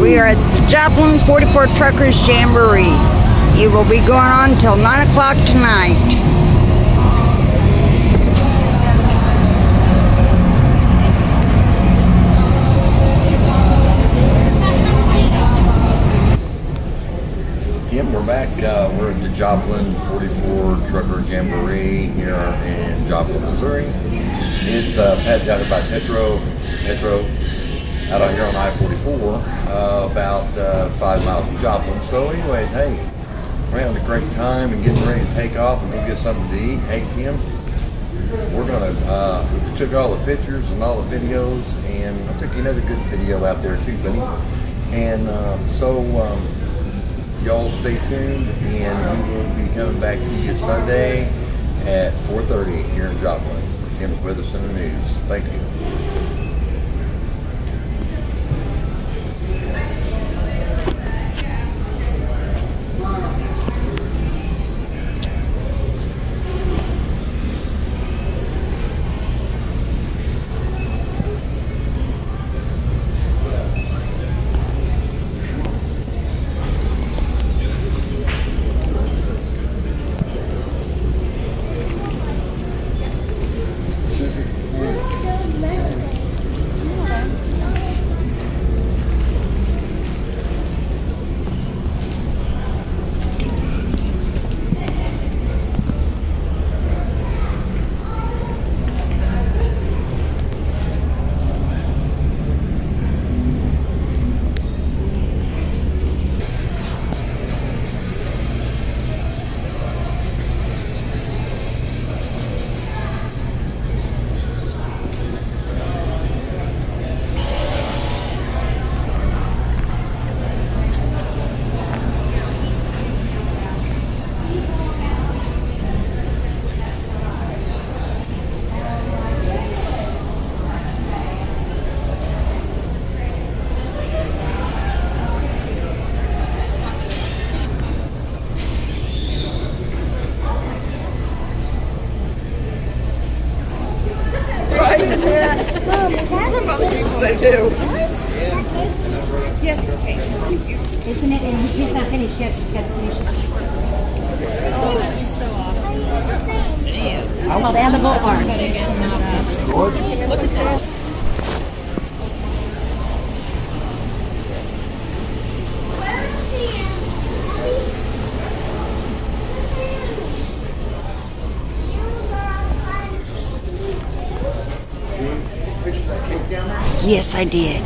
We are at the Joplin 44 Truckers Jamboree. It will be going on until 9 o'clock tonight. Yep, we're back. We're at the Joplin 44 Trucker Jamboree here in Joplin, Missouri. It's down by Perto, out on here on I-44, about 5 miles from Joplin. So anyways, hey, we're having a great time and getting ready to take off and go get something to eat. Hey, Kim, we're gonna, we took all the pictures and all the videos, and I took another good video out there too, buddy. And y'all stay tuned, and we will be coming back to you Sunday at 4:30 here in Joplin. For Tim's with us in the news. Thank you. So too. Yes, okay. Isn't it? And she's not finished yet. She's got to finish it. Oh, she's so awesome. Called edible art. Look at that. Yes, I did.